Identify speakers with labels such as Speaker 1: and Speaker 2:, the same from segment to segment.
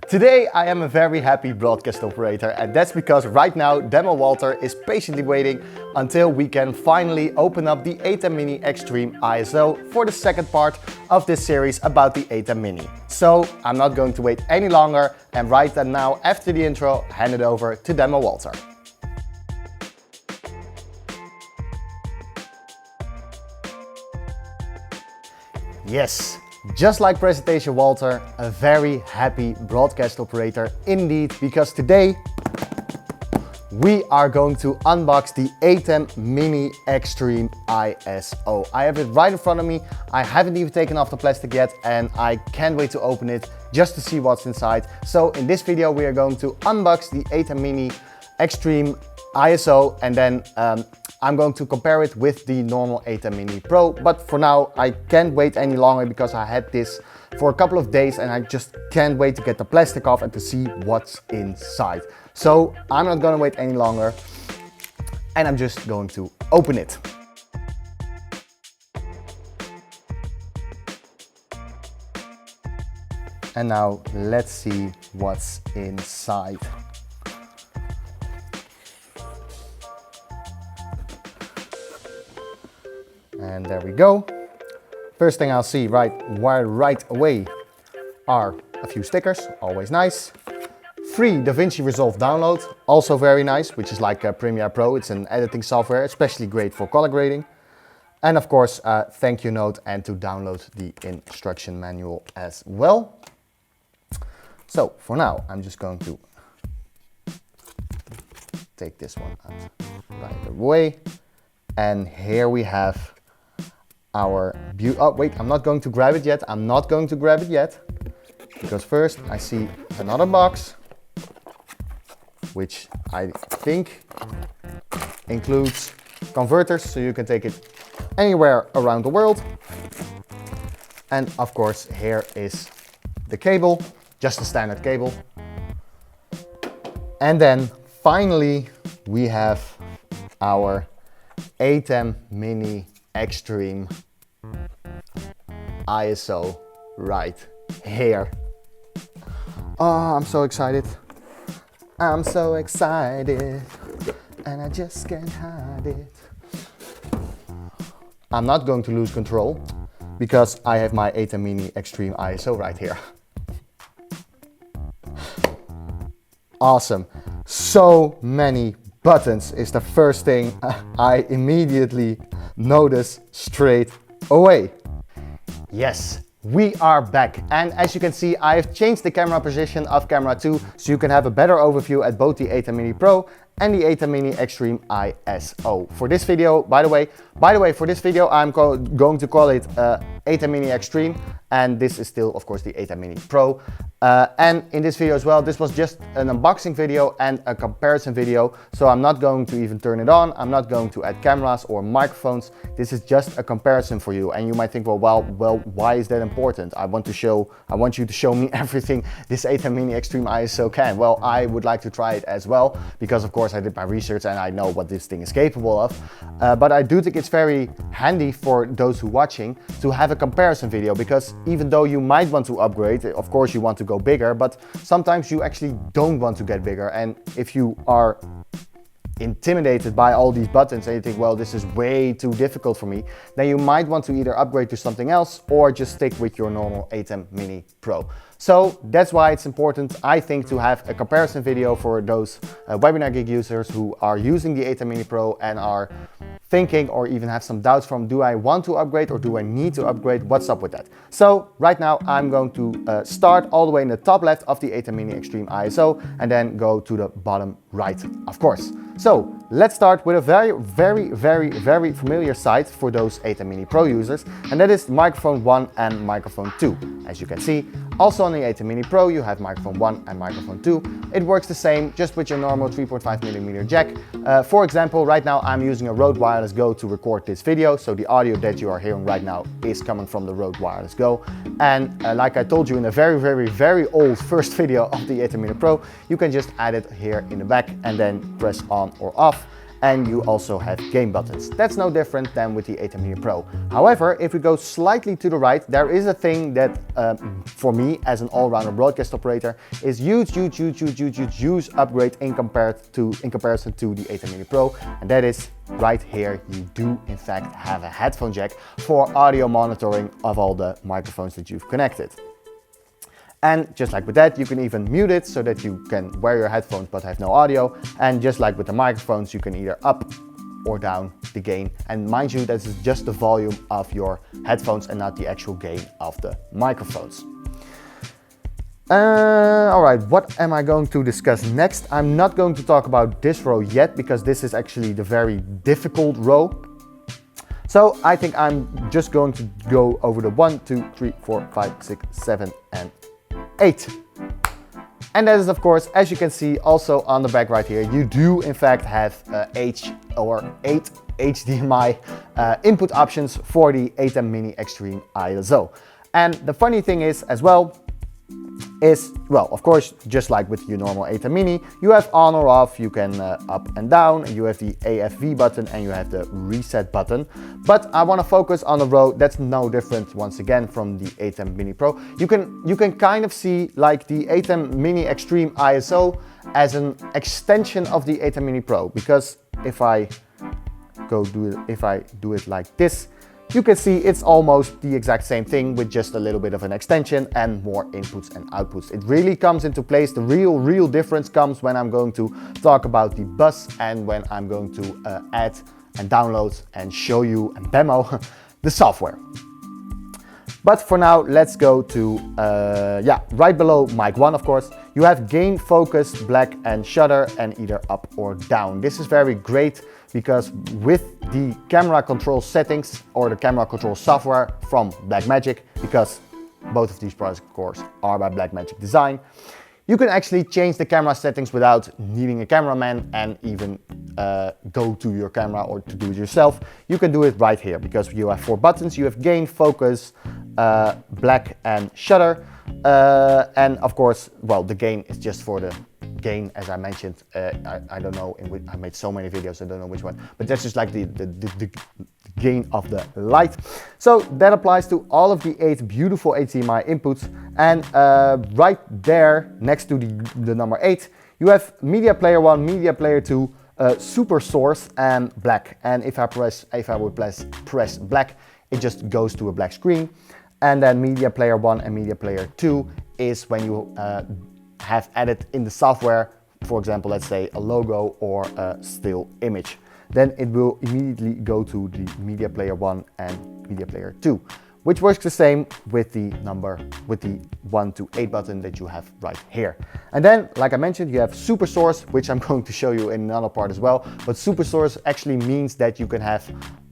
Speaker 1: Today I am a very happy broadcast operator, and that's because right now Demo Walter is patiently waiting until we can finally open up the ATEM Mini Extreme ISO for the second part of this series about the ATEM Mini. So I'm not going to wait any longer, and right now after the intro hand it over to Demo Walter. Yes. Just like Presentation Walter, a very happy broadcast operator indeed, because today we are going to unbox the ATEM Mini Extreme ISO. I have it right in front of me. I haven't even taken off the plastic yet, and I can't wait to open it just to see what's inside. So in this video we are going to unbox the ATEM Mini Extreme ISO, and then I'm going to compare it with the normal ATEM Mini Pro. But for now, I can't wait any longer because I had this for a couple of days and I just can't wait to get the plastic off and to see what's inside. So I'm not gonna wait any longer and I'm just going to open it. And now let's see what's inside. And there we go. First thing I'll see right away are a few stickers, always nice. Free DaVinci Resolve download, also very nice, which is like Premiere Pro. It's an editing software, especially great for color grading. And of course, a thank you note and to download the instruction manual as well. So for now, I'm just going to take this one out right away. And here we have our oh wait, I'm not going to grab it yet. Because first I see another box, which I think includes converters, so you can take it anywhere around the world. And of course, here is the cable, just a standard cable. And then finally, we have our ATEM Mini Extreme ISO right here. Oh, I'm so excited. I'm so excited and I just can't hide it. I'm not going to lose control because I have my ATEM Mini Extreme ISO right here. Awesome. So many buttons is the first thing I immediately notice straight away. Yes, we are back, and as you can see, I have changed the camera position of camera 2 so you can have a better overview at both the ATEM Mini Pro and the ATEM Mini Extreme ISO. For this video, by the way, for this video I'm going to call it ATEM Mini Extreme, and this is still of course the ATEM Mini Pro. And in this video as well, this was just an unboxing video and a comparison video, so I'm not going to even turn it on. I'm not going to add cameras or microphones. This is just a comparison for you, and you might think, well, why is that important? I want you to show me everything this ATEM Mini Extreme ISO can. Well, I would like to try it as well, because of course I did my research and I know what this thing is capable of. But I do think it's very handy for those who are watching to have a comparison video, because even though you might want to upgrade, of course you want to go bigger, but sometimes you actually don't want to get bigger. And if you are intimidated by all these buttons and you think, well, this is way too difficult for me, then you might want to either upgrade to something else or just stick with your normal ATEM Mini Pro. So that's why it's important, I think, to have a comparison video for those WebinarGeek users who are using the ATEM Mini Pro and are thinking or even have some doubts from, do I want to upgrade or do I need to upgrade? What's up with that? So right now I'm going to start all the way in the top left of the ATEM Mini Extreme ISO and then go to the bottom right, of course. So let's start with a very familiar site for those ATEM Mini Pro users, and that is microphone 1 and microphone 2. As you can see, also on the ATEM Mini Pro you have microphone 1 and microphone 2. It works the same, just with your normal 3.5mm jack. For example, right now I'm using a Rode Wireless Go to record this video, so the audio that you are hearing right now is coming from the Rode Wireless Go. And like I told you in a very old first video of the ATEM Mini Pro, you can just add it here in the back and then press on or off. and you also have gain buttons. That's no different than with the ATEM Mini Pro. However, if we go slightly to the right, there is a thing that for me as an all-rounder broadcast operator is huge upgrade in comparison to the ATEM Mini Pro, and that is right here. You do in fact have a headphone jack for audio monitoring of all the microphones that you've connected. And just like with that, you can even mute it so that you can wear your headphones but have no audio. And just like with the microphones, you can either up or down the gain. And mind you, this is just the volume of your headphones and not the actual gain of the microphones. All right, what am I going to discuss next? I'm not going to talk about this row yet because this is actually the very difficult row. So I think I'm just going to go over the 1, 2, 3, 4, 5, 6, 7, and 8. And that is, of course, as you can see also on the back right here, you do in fact have 8 HDMI input options for the ATEM Mini Extreme ISO. And the funny thing is as well, well, of course, just like with your normal ATEM Mini, you have on or off, you can up and down, you have the AFV button and you have the reset button. But I want to focus on a row that's no different once again from the ATEM Mini Pro. You can kind of see like the ATEM Mini Extreme ISO as an extension of the ATEM Mini Pro, because if I do it like this, you can see it's almost the exact same thing with just a little bit of an extension and more inputs and outputs. It really comes into place. The real difference comes when I'm going to talk about the bus and when I'm going to add and download and show you and demo the software. But for now, let's go to, right below mic 1, of course, you have gain, focus, black and shutter and either up or down. This is very great because with the camera control settings or the camera control software from Blackmagic, because both of these products of course are by Blackmagic Design, you can actually change the camera settings without needing a cameraman and even go to your camera or to do it yourself. You can do it right here because you have 4 buttons. You have gain, focus, black and shutter. And of course, well, the gain is just for the gain, as I mentioned. I don't know, I made so many videos, I don't know which one, but that's just like the gain of the light. So that applies to all of the 8 beautiful HDMI inputs. And right there next to the number 8, you have Media Player 1, Media Player 2, Super Source and black. And if I would press black, it just goes to a black screen. And then Media Player 1 and Media Player 2 is when you have added in the software, for example, let's say a logo or a still image. Then it will immediately go to the Media Player 1 and Media Player 2, which works the same with the 1 to 8 button that you have right here. And then, like I mentioned, you have Super Source, which I'm going to show you in another part as well. But Super Source actually means that you can have,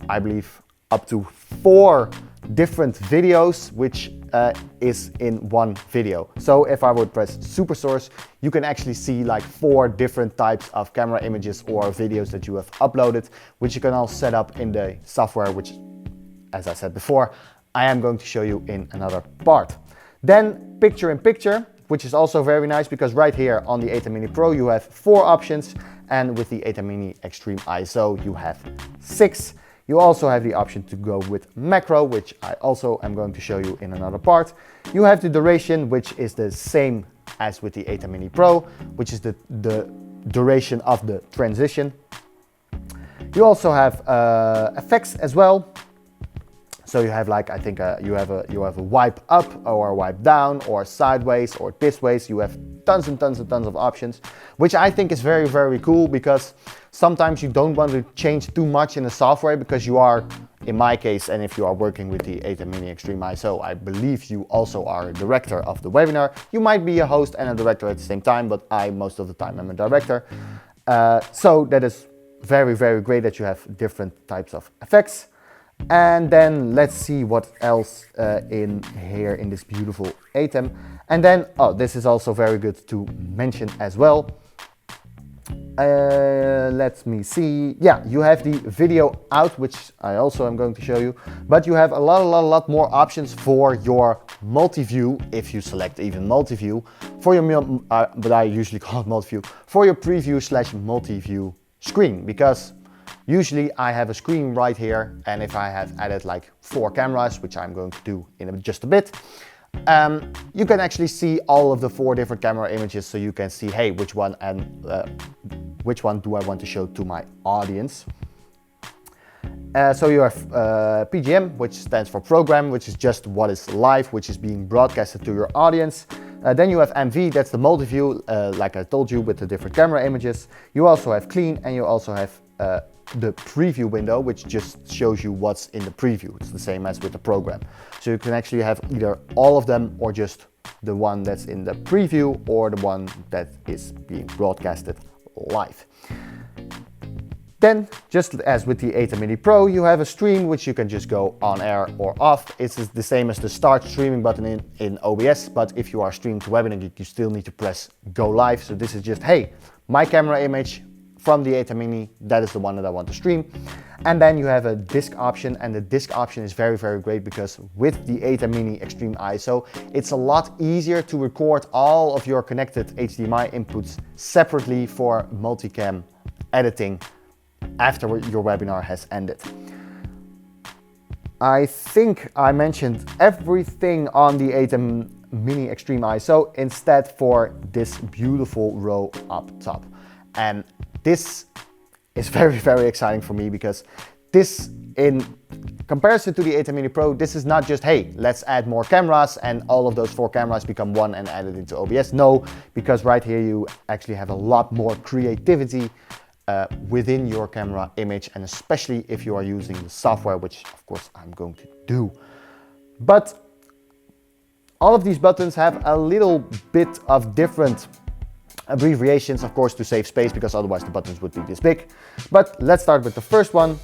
Speaker 1: I believe, up to 4 different videos, which is in one video. So if I would press Super Source, you can actually see like 4 different types of camera images or videos that you have uploaded, which you can all set up in the software, which, as I said before, I am going to show you in another part. Then picture in picture, which is also very nice because right here on the ATEM Mini Pro you have 4 options, and with the ATEM Mini Extreme ISO you have 6. You also have the option to go with macro, which I also am going to show you in another part. You have the duration, which is the same as with the ATEM Mini Pro, which is the duration of the transition. You also have effects as well. So you have, like, I think you have a wipe up or a wipe down or sideways or this ways. You have tons and tons and tons of options, which I think is very, very cool because sometimes you don't want to change too much in the software because you are, in my case, and if you are working with the ATEM Mini Extreme ISO, I believe you also are a director of the webinar. You might be a host and a director at the same time, but I most of the time am a director. So that is very, very great that you have different types of effects. And then let's see what else in here in this beautiful ATEM. And then, oh, this is also very good to mention as well. Let me see. Yeah, you have the video out, which I also am going to show you. But you have a lot more options for your multi-view, if you select even multi-view, for your, but I usually call it multi-view, for your preview / multi-view screen. Because Usually I have a screen right here, and if I have added like 4 cameras, which I'm going to do in just a bit, you can actually see all of the 4 different camera images, so you can see, hey, which one do I want to show to my audience. So you have PGM, which stands for program, which is just what is live, which is being broadcasted to your audience. Then you have MV, that's the multi-view, like I told you, with the different camera images. You also have clean, and you also have the preview window, which just shows you what's in the preview. It's the same as with the program. So you can actually have either all of them or just the one that's in the preview or the one that is being broadcasted live. Then, just as with the ATEM Mini Pro, you have a stream which you can just go on air or off. It's the same as the start streaming button in OBS, but if you are streaming to WebinarGeek, you still need to press go live. So this is just, hey, my camera image from the ATEM Mini, that is the one that I want to stream. And then you have a disk option, and the disk option is very, very great because with the ATEM Mini Extreme ISO, it's a lot easier to record all of your connected HDMI inputs separately for multicam editing after your webinar has ended. I think I mentioned everything on the ATEM Mini Extreme ISO instead for this beautiful row up top. And this is very, very exciting for me because this, in comparison to the ATEM Mini Pro, this is not just, hey, let's add more cameras and all of those 4 cameras become one and add it into OBS. No, because right here you actually have a lot more creativity within your camera image, and especially if you are using the software, which of course I'm going to do. But all of these buttons have a little bit of different abbreviations, of course, to save space, because otherwise the buttons would be this big. But let's start with the first one.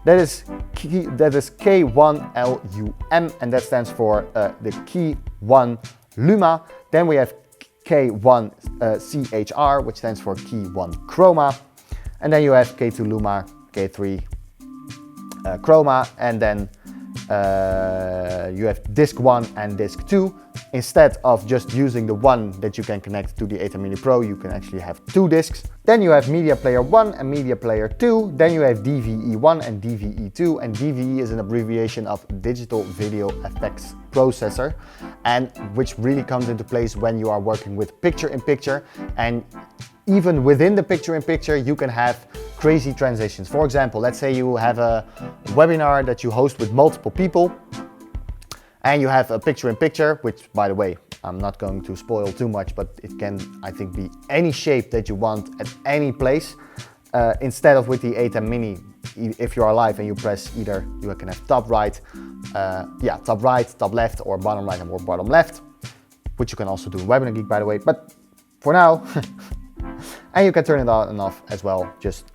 Speaker 1: That is K1LUM, and that stands for the Key 1 Luma. Then we have K1CHR, which stands for Key 1 Chroma. And then you have K2 Luma, K3 Chroma, and then you have disk 1 and disk 2. Instead of just using the one that you can connect to the ATEM Mini Pro, you can actually have 2 disks. Then you have Media Player 1 and Media Player 2. Then you have DVE1 and DVE2, and DVE is an abbreviation of Digital Video Effects Processor, and which really comes into place when you are working with picture-in-picture. And even within the picture-in-picture, you can have crazy transitions. For example, let's say you have a webinar that you host with multiple people, and you have a picture-in-picture, which, by the way, I'm not going to spoil too much, but it can, I think, be any shape that you want at any place. Instead of with the ATEM Mini, if you are live and you press either, you can have top right, top right, top left, or bottom right or bottom left, which you can also do in WebinarGeek, by the way. But for now, and you can turn it on and off as well, just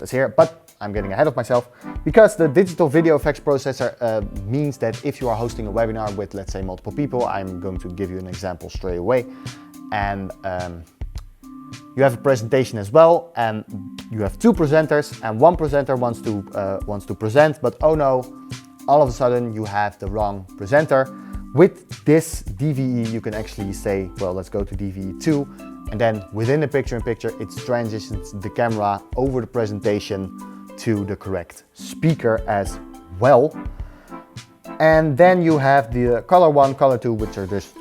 Speaker 1: as here. But I'm getting ahead of myself, because the digital video effects processor means that if you are hosting a webinar with, let's say, multiple people, I'm going to give you an example straight away, and you have a presentation as well, and you have 2 presenters, and one presenter wants to present, but oh no, all of a sudden you have the wrong presenter. With this DVE, you can actually say, well, let's go to DVE2, and then within the picture-in-picture, it transitions the camera over the presentation to the correct speaker as well. And then you have the color 1, color 2, which are just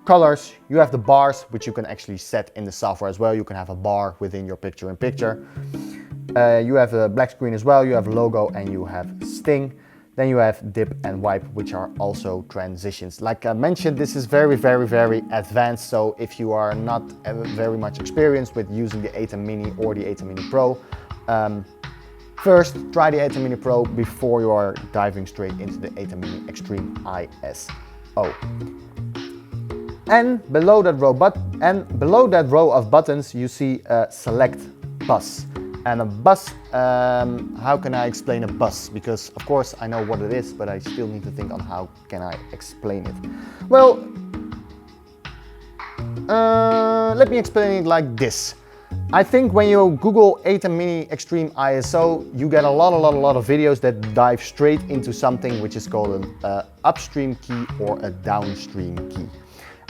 Speaker 1: colors. You have the bars, which you can actually set in the software as well. You can have a bar within your picture-in-picture. You have a black screen as well. You have logo and you have sting. Then you have dip and wipe, which are also transitions. Like I mentioned, this is very, very, very advanced. So if you are not very much experienced with using the ATEM Mini or the ATEM Mini Pro, first try the ATEM Mini Pro before you are diving straight into the ATEM Mini Extreme ISO. And below that row of buttons, you see select bus. And a bus, how can I explain a bus? Because of course I know what it is, but I still need to think on how can I explain it. Well, let me explain it like this. I think when you Google ATEM Mini Extreme ISO, you get a lot of videos that dive straight into something which is called an upstream key or a downstream key.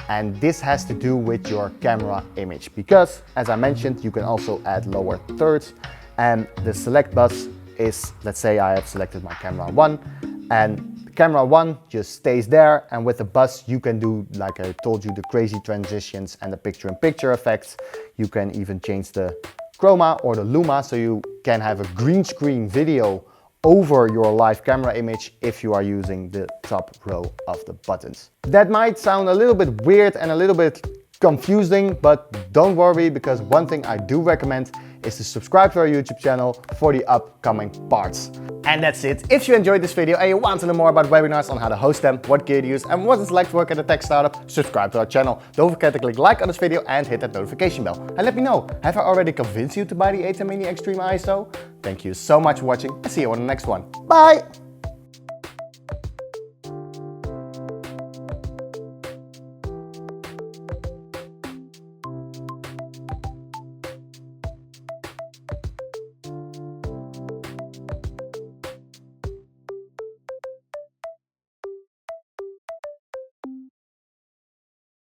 Speaker 1: And this has to do with your camera image, because as I mentioned, you can also add lower thirds And the select bus is, let's say I have selected my camera 1, and camera 1 just stays there, and with the bus you can do, like I told you, the crazy transitions and the picture-in-picture effects. You can even change the chroma or the luma, so you can have a green screen video over your live camera image if you are using the top row of the buttons. That might sound a little bit weird and a little bit confusing, but don't worry, because one thing I do recommend is to subscribe to our YouTube channel for the upcoming parts. And that's it. If you enjoyed this video and you want to know more about webinars, on how to host them, what gear to use, and what it's like to work at a tech startup, subscribe to our channel. Don't forget to click like on this video and hit that notification bell. And let me know, have I already convinced you to buy the ATEM Mini Extreme ISO? Thank you so much for watching, and see you on the next one. Bye!